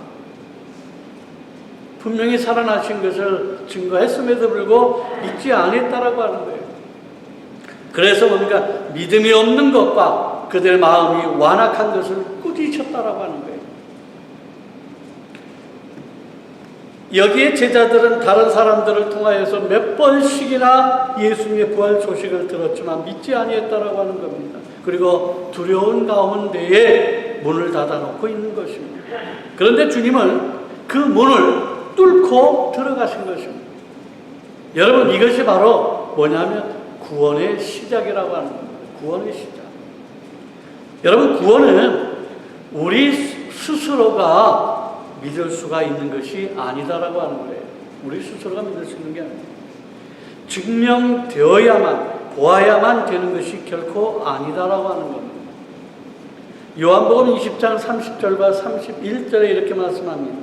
분명히 살아나신 것을 증거했음에도 불구하고 믿지 않았다라고 하는 거예요. 그래서 뭡니까? 믿음이 없는 것과 그들의 마음이 완악한 것을 꾸짖으셨다라고 하는 거예요. 여기에 제자들은 다른 사람들을 통하여서 몇 번씩이나 예수님의 부활 소식을 들었지만 믿지 아니했다라고 하는 겁니다. 그리고 두려운 가운데에 문을 닫아놓고 있는 것입니다. 그런데 주님은 그 문을 뚫고 들어가신 것입니다. 여러분, 이것이 바로 뭐냐면 구원의 시작이라고 하는 겁니다. 구원의 시작. 여러분, 구원은 우리 스스로가 믿을 수가 있는 것이 아니다라고 하는 거예요. 우리 스스로가 믿을 수 있는 게 아니에요. 증명되어야만, 보아야만 되는 것이 결코 아니다라고 하는 겁니다. 요한복음 20장 30절과 31절에 이렇게 말씀합니다.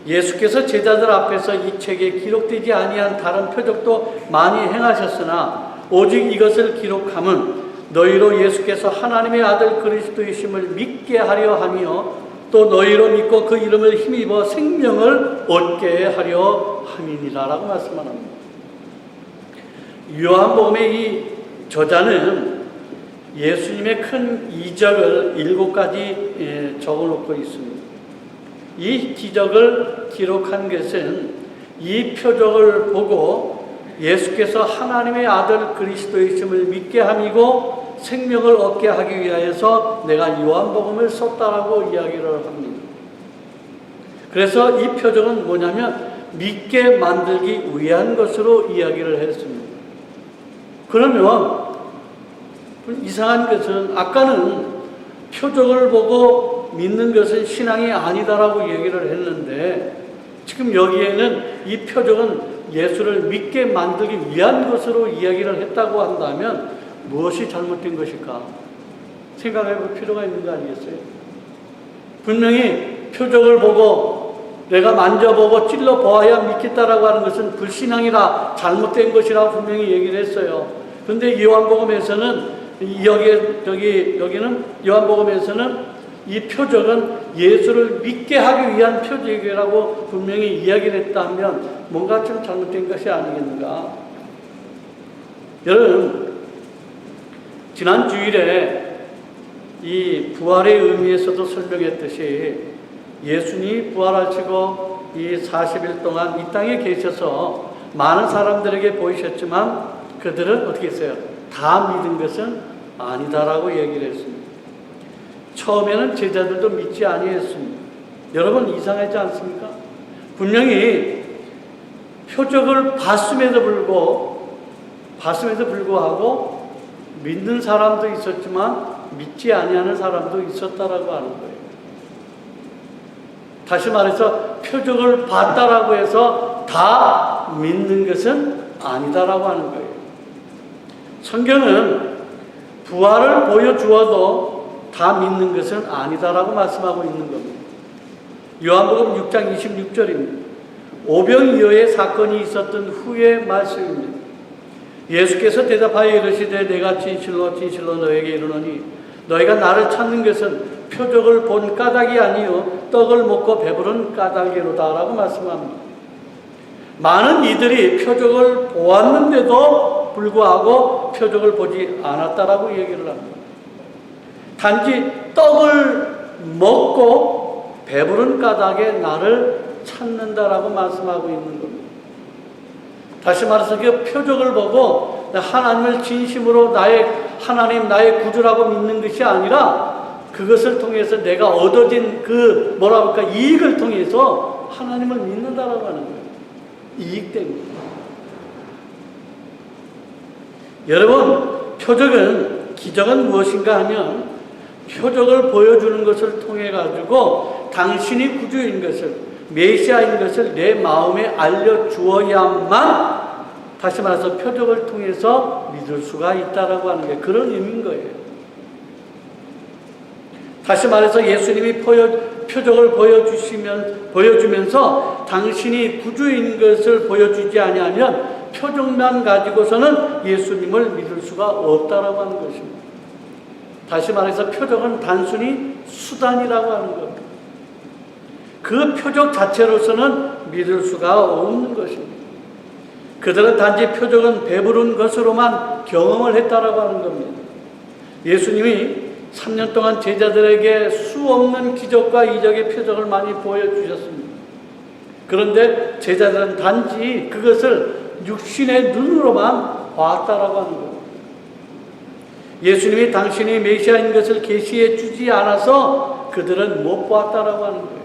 예수께서 제자들 앞에서 이 책에 기록되지 아니한 다른 표적도 많이 행하셨으나 오직 이것을 기록함은 너희로 예수께서 하나님의 아들 그리스도이심을 믿게 하려 하며 또 너희로 믿고 그 이름을 힘입어 생명을 얻게 하려 함이니라라고 말씀합니다. 요한복음의 이 저자는 예수님의 큰 이적을 7가지 적어놓고 있습니다. 이 기적을 기록한 것은 이 표적을 보고 예수께서 하나님의 아들 그리스도이심을 믿게 함이고 생명을 얻게 하기 위하여서 내가 요한복음을 썼다라고 이야기를 합니다. 그래서 이 표적은 뭐냐면 믿게 만들기 위한 것으로 이야기를 했습니다. 그러면 이상한 것은 아까는 표적을 보고 믿는 것은 신앙이 아니다라고 얘기를 했는데 지금 여기에는 이 표적은 예수를 믿게 만들기 위한 것으로 이야기를 했다고 한다면 무엇이 잘못된 것일까? 생각해 볼 필요가 있는 거 아니겠어요? 분명히 표적을 보고 내가 만져보고 찔러보아야 믿겠다라고 하는 것은 불신앙이라 잘못된 것이라고 분명히 얘기를 했어요. 그런데 요한복음에서는 여기는 요한복음에서는 이 표적은 예수를 믿게 하기 위한 표적이라고 분명히 이야기를 했다면 뭔가 좀 잘못된 것이 아니겠는가? 여러분, 지난 주일에 이 부활의 의미에서도 설명했듯이 예수님이 부활하시고 이 40일 동안 이 땅에 계셔서 많은 사람들에게 보이셨지만 그들은 어떻게 했어요? 다 믿은 것은 아니다라고 얘기를 했습니다. 처음에는 제자들도 믿지 아니했습니다. 여러분, 이상하지 않습니까? 분명히 표적을 봤음에도 불구하고 믿는 사람도 있었지만 믿지 아니하는 사람도 있었다라고 하는 거예요. 다시 말해서 표적을 봤다라고 해서 다 믿는 것은 아니다라고 하는 거예요. 성경은 부활을 보여주어도 다 믿는 것은 아니다라고 말씀하고 있는 겁니다. 요한복음 6장 26절입니다. 오병이어의 사건이 있었던 후의 말씀입니다. 예수께서 대답하여 이르시되 내가 진실로 진실로 너에게 이르노니 너희가 나를 찾는 것은 표적을 본 까닭이 아니요 떡을 먹고 배부른 까닭이로다 라고 말씀합니다. 많은 이들이 표적을 보았는데도 불구하고 표적을 보지 않았다라고 얘기를 합니다. 단지 떡을 먹고 배부른 까닭에 나를 찾는다라고 말씀하고 있는 겁니다. 다시 말해서 그 표적을 보고 하나님을 진심으로 나의 하나님, 나의 구주라고 믿는 것이 아니라 그것을 통해서 내가 얻어진 그 이익을 통해서 하나님을 믿는다라고 하는 거예요. 이익 때문에. 여러분, 표적은, 기적은 무엇인가 하면 표적을 보여주는 것을 통해 가지고 당신이 구주인 것을, 메시아인 것을 내 마음에 알려주어야만, 다시 말해서 표적을 통해서 믿을 수가 있다라고 하는 게 그런 의미인 거예요. 다시 말해서 예수님이 표적을 보여주면서 당신이 구주인 것을 보여주지 아니하면 표적만 가지고서는 예수님을 믿을 수가 없다라고 하는 것입니다. 다시 말해서 표적은 단순히 수단이라고 하는 겁니다. 그 표적 자체로서는 믿을 수가 없는 것입니다. 그들은 단지 표적은 배부른 것으로만 경험을 했다라고 하는 겁니다. 예수님이 3년 동안 제자들에게 수없는 기적과 이적의 표적을 많이 보여주셨습니다. 그런데 제자들은 단지 그것을 육신의 눈으로만 봤다라고 하는 겁니다. 예수님이 당신이 메시아인 것을 계시해 주지 않아서 그들은 못 봤다라고 하는 거예요.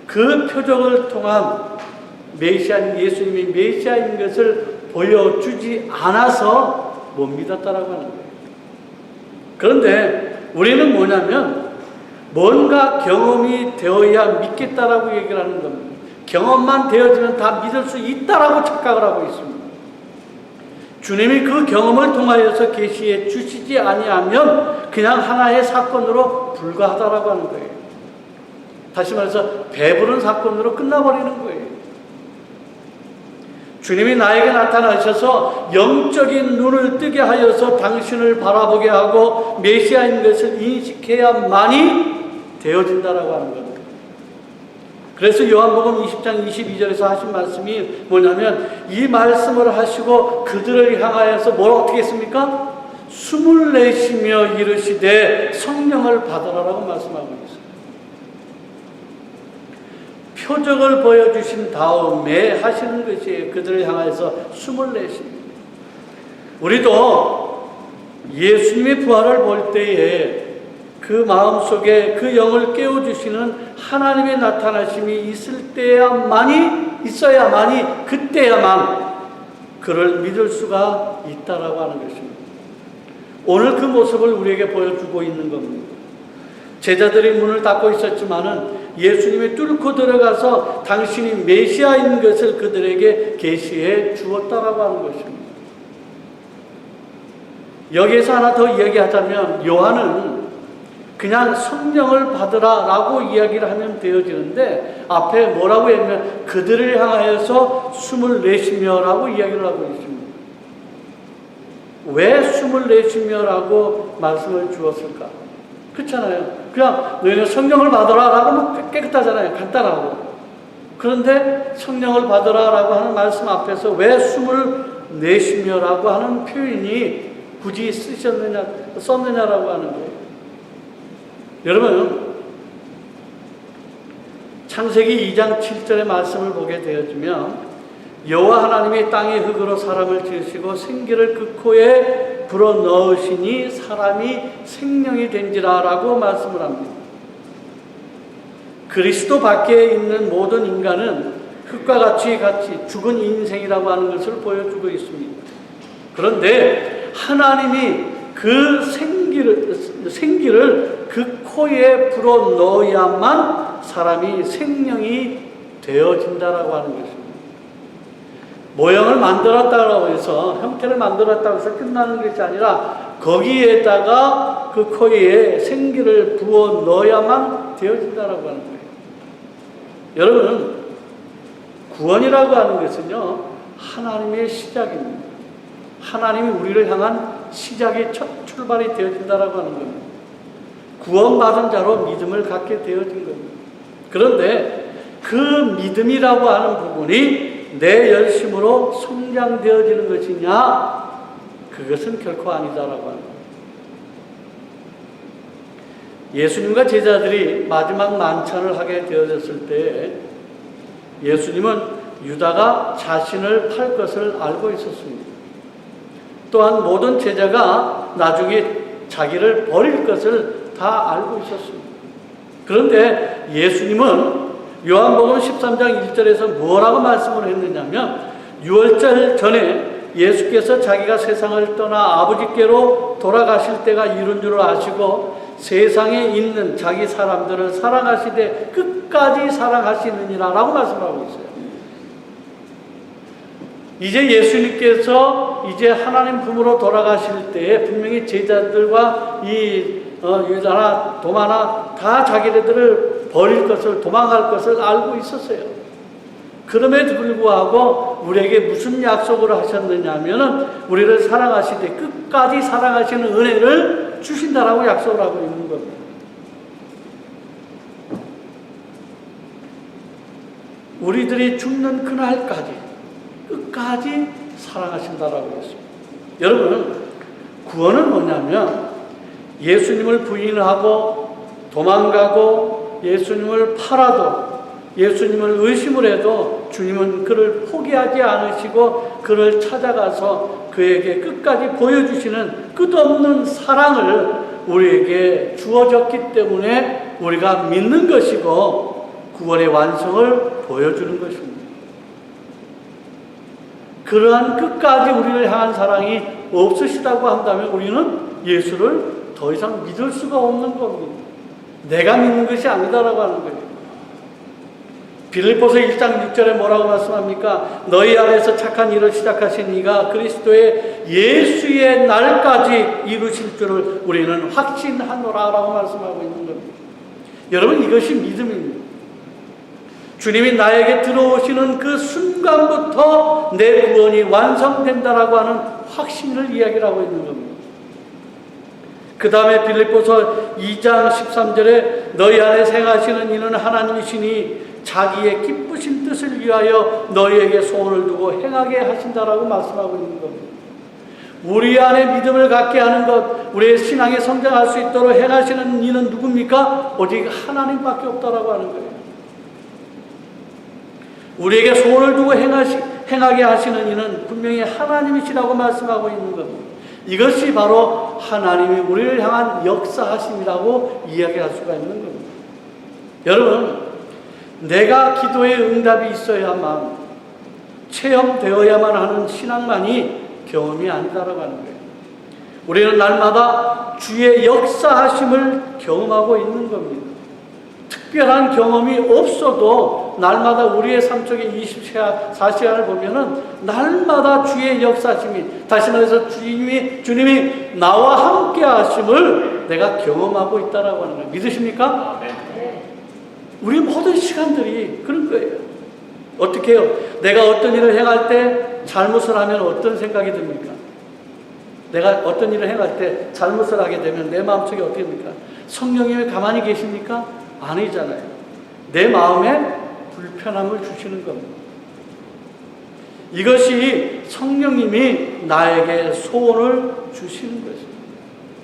그 표적을 통한 예수님이 메시아인 것을 보여주지 않아서 못 믿었다라고 하는 거예요. 그런데 우리는 뭐냐면 뭔가 경험이 되어야 믿겠다라고 얘기를 하는 겁니다. 경험만 되어지면 다 믿을 수 있다라고 착각을 하고 있습니다. 주님이 그 경험을 통하여서 계시해 주시지 아니하면 그냥 하나의 사건으로 불과하다라고 하는 거예요. 다시 말해서 배부른 사건으로 끝나버리는 거예요. 주님이 나에게 나타나셔서 영적인 눈을 뜨게 하여서 당신을 바라보게 하고 메시아인 것을 인식해야만이 되어진다라고 하는 겁니다. 그래서 요한복음 20장 22절에서 하신 말씀이 뭐냐면 이 말씀을 하시고 그들을 향하여서 뭐라고 어떻게 했습니까? 숨을 내쉬며 이르시되 성령을 받으라라고 말씀하고 있습니다. 표적을 보여주신 다음에 하시는 것이 그들을 향해서 숨을 내십니다. 우리도 예수님의 부활을 볼 때에 그 마음속에 그 영을 깨워주시는 하나님의 나타나심이 있어야만이 그때야만 그를 믿을 수가 있다라고 하는 것입니다. 오늘 그 모습을 우리에게 보여주고 있는 겁니다. 제자들이 문을 닫고 있었지만은 예수님이 뚫고 들어가서 당신이 메시아인 것을 그들에게 계시해 주었다라고 하는 것입니다. 여기에서 하나 더 이야기하자면 요한은 그냥 성령을 받으라라고 이야기를 하면 되어지는데 앞에 뭐라고 했냐면 그들을 향하여서 숨을 내쉬며라고 이야기를 하고 있습니다. 왜 숨을 내쉬며라고 말씀을 주었을까? 그렇잖아요. 그냥 너희는 성령을 받으라라고 하면 깨끗하잖아요. 간단하고. 그런데 성령을 받으라라고 하는 말씀 앞에서 왜 숨을 내쉬며라고 하는 표현이 굳이 썼느냐라고 하는 거예요. 여러분, 창세기 2장 7절의 말씀을 보게 되어지면 여호와 하나님이 땅의 흙으로 사람을 지으시고 생기를 그 코에 불어넣으시니 사람이 생명이 된지라라고 말씀을 합니다. 그리스도 밖에 있는 모든 인간은 흙과 같이 죽은 인생이라고 하는 것을 보여주고 있습니다. 그런데 하나님이 그 생기를 그 코에 불어넣어야만 사람이 생명이 되어진다라고 하는 것입니다. 모형을 만들었다고 해서 형태를 만들었다고 해서 끝나는 것이 아니라 거기에다가 그 코에 생기를 부어 넣어야만 되어진다라고 하는 거예요. 여러분, 구원이라고 하는 것은요 하나님의 시작입니다. 하나님이 우리를 향한 시작의 첫 출발이 되어진다라고 하는 겁니다. 구원받은 자로 믿음을 갖게 되어진 겁니다. 그런데 그 믿음이라고 하는 부분이 내 열심으로 성장되어지는 것이냐? 그것은 결코 아니다라고 하는 겁니다. 예수님과 제자들이 마지막 만찬을 하게 되어졌을 때 예수님은 유다가 자신을 팔 것을 알고 있었습니다. 또한 모든 제자가 나중에 자기를 버릴 것을 다 알고 있었습니다. 그런데 예수님은 요한복음 13장 1절에서 뭐라고 말씀을 했느냐면 유월절 전에 예수께서 자기가 세상을 떠나 아버지께로 돌아가실 때가 이른 줄 아시고 세상에 있는 자기 사람들을 사랑하시되 끝까지 사랑하시느니라 라고 말씀하고 있어요. 이제 예수님께서 이제 하나님 품으로 돌아가실 때에 분명히 제자들과 이 유다나 도마나 다 자기네들을 버릴 것을, 도망갈 것을 알고 있었어요. 그럼에도 불구하고 우리에게 무슨 약속을 하셨느냐 하면은 우리를 사랑하실 때 끝까지 사랑하시는 은혜를 주신다라고 약속을 하고 있는 겁니다. 우리들이 죽는 그날까지 끝까지 사랑하신다라고 했습니다. 여러분, 구원은 뭐냐면 예수님을 부인하고 도망가고 예수님을 팔아도 예수님을 의심을 해도 주님은 그를 포기하지 않으시고 그를 찾아가서 그에게 끝까지 보여주시는 끝없는 사랑을 우리에게 주어졌기 때문에 우리가 믿는 것이고 구원의 완성을 보여주는 것입니다. 그러한 끝까지 우리를 향한 사랑이 없으시다고 한다면 우리는 예수를 더 이상 믿을 수가 없는 겁니다. 내가 믿는 것이 아니다라고 하는 거예요. 빌립보서 1장 6절에 뭐라고 말씀합니까? 너희 안에서 착한 일을 시작하신 이가 그리스도의 예수의 날까지 이루실 줄을 우리는 확신하노라라고 말씀하고 있는 겁니다. 여러분, 이것이 믿음입니다. 주님이 나에게 들어오시는 그 순간부터 내 구원이 완성된다라고 하는 확신을 이야기를 하고 있는 겁니다. 그 다음에 빌립보서 2장 13절에 너희 안에 생하시는 이는 하나님이시니 자기의 기쁘신 뜻을 위하여 너희에게 소원을 두고 행하게 하신다라고 말씀하고 있는 겁니다. 우리 안에 믿음을 갖게 하는 것, 우리의 신앙에 성장할 수 있도록 행하시는 이는 누굽니까? 오직 하나님밖에 없다라고 하는 거예요. 우리에게 소원을 두고 행하게 하시는 이는 분명히 하나님이시라고 말씀하고 있는 겁니다. 이것이 바로 하나님이 우리를 향한 역사하심이라고 이야기할 수가 있는 겁니다. 여러분, 내가 기도의 응답이 있어야만, 체험되어야만 하는 신앙만이 경험이 아니다라고 하는 거예요. 우리는 날마다 주의 역사하심을 경험하고 있는 겁니다. 특별한 경험이 없어도 날마다 우리의 삶 속에 24시간을 보면은 날마다 주의 역사심이, 다시 말해서 주님이 나와 함께 하심을 내가 경험하고 있다라고 하는 거예요. 믿으십니까? 네. 우리 모든 시간들이 그런 거예요. 어떻게 해요? 내가 어떤 일을 행할 때 잘못을 하면 어떤 생각이 듭니까? 내가 어떤 일을 행할 때 잘못을 하게 되면 내 마음속에 어떻게 됩니까? 성령님이 가만히 계십니까? 아니잖아요. 내 마음에 불편함을 주시는 겁니다. 이것이 성령님이 나에게 소원을 주시는 것입니다.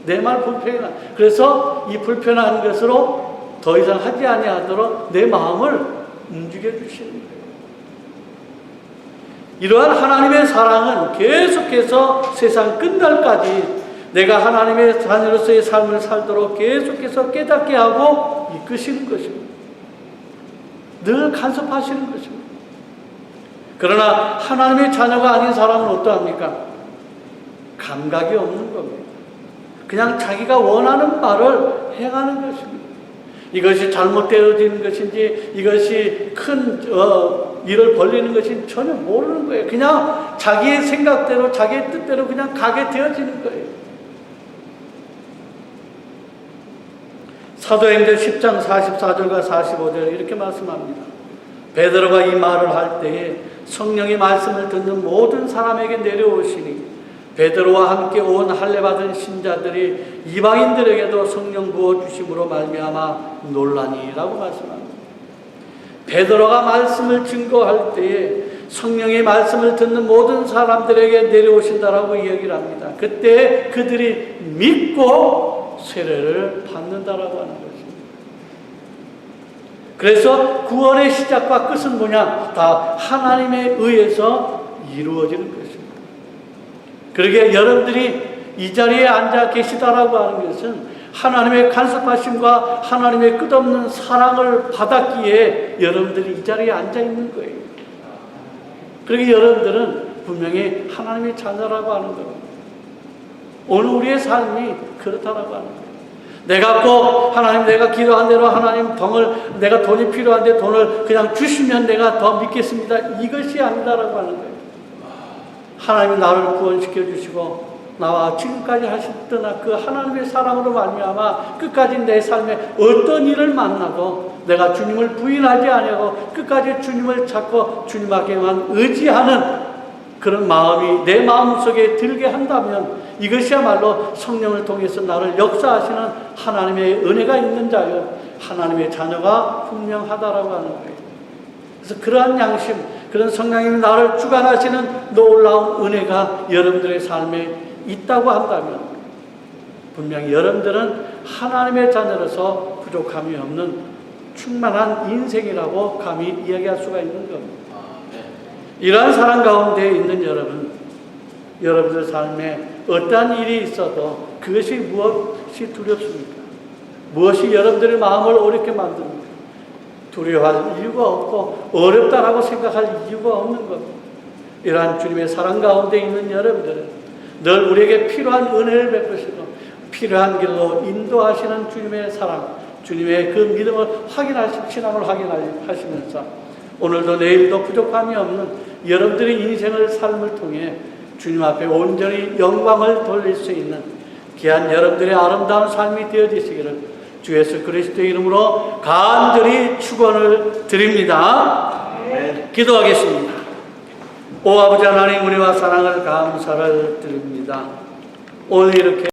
내 말 불편해. 그래서 이 불편한 것으로 더 이상 하지 아니하도록 내 마음을 움직여 주시는 거예요. 이러한 하나님의 사랑은 계속해서 세상 끝날까지 내가 하나님의 자녀로서의 삶을 살도록 계속해서 깨닫게 하고 이끄시는 것입니다. 늘 간섭하시는 것입니다. 그러나 하나님의 자녀가 아닌 사람은 어떠합니까? 감각이 없는 겁니다. 그냥 자기가 원하는 말을 행하는 것입니다. 이것이 잘못되어지는 것인지 이것이 큰 일을 벌리는 것인지 전혀 모르는 거예요. 그냥 자기의 생각대로 자기의 뜻대로 그냥 가게 되어지는 거예요. 사도행전 10장 44절과 45절에 이렇게 말씀합니다. 베드로가 이 말을 할 때에 성령의 말씀을 듣는 모든 사람에게 내려오시니 베드로와 함께 온 할례받은 신자들이 이방인들에게도 성령 부어주심으로 말미암아 놀라니라고 말씀합니다. 베드로가 말씀을 증거할 때에 성령의 말씀을 듣는 모든 사람들에게 내려오신다라고 이야기를 합니다. 그때 그들이 믿고 세례를 받는다라고 하는 것입니다. 그래서 구원의 시작과 끝은 뭐냐? 다 하나님에 의해서 이루어지는 것입니다. 그러게 여러분들이 이 자리에 앉아 계시다라고 하는 것은 하나님의 간섭하심과 하나님의 끝없는 사랑을 받았기에 여러분들이 이 자리에 앉아 있는 거예요. 그러게 여러분들은 분명히 하나님의 자녀라고 하는 겁니다. 오늘 우리의 삶이 그렇다라고 하는 거예요. 내가 꼭 하나님 내가 기도한 대로 하나님 내가 돈이 필요한데 돈을 그냥 주시면 내가 더 믿겠습니다. 이것이 아니다라고 하는 거예요. 하나님이 나를 구원시켜 주시고 나와 지금까지 하셨던 그 하나님의 사랑으로 말미암아 끝까지 내 삶에 어떤 일을 만나도 내가 주님을 부인하지 아니하고 끝까지 주님을 찾고 주님 앞에만 의지하는 그런 마음이 내 마음속에 들게 한다면 이것이야말로 성령을 통해서 나를 역사하시는 하나님의 은혜가 있는 자요 하나님의 자녀가 분명하다라고 하는 거예요. 그래서 그러한 양심, 그런 성령님이 나를 주관하시는 놀라운 은혜가 여러분들의 삶에 있다고 한다면 분명히 여러분들은 하나님의 자녀로서 부족함이 없는 충만한 인생이라고 감히 이야기할 수가 있는 겁니다. 이러한 사랑 가운데 있는 여러분들 삶에 어떠한 일이 있어도 그것이 무엇이 두렵습니까? 무엇이 여러분들의 마음을 어렵게 만듭니까? 두려워할 이유가 없고 어렵다라고 생각할 이유가 없는 겁니다. 이러한 주님의 사랑 가운데 있는 여러분들은 늘 우리에게 필요한 은혜를 베푸시고 필요한 길로 인도하시는 주님의 사랑, 주님의 그 믿음을 신앙을 확인하시면서 오늘도 내일도 부족함이 없는 여러분들의 인생을 삶을 통해 주님 앞에 온전히 영광을 돌릴 수 있는 귀한 여러분들의 아름다운 삶이 되어지시기를 주 예수 그리스도의 이름으로 간절히 축원을 드립니다. 기도하겠습니다. 오 아버지 하나님, 은혜와 사랑을 감사를 드립니다. 오늘 이렇게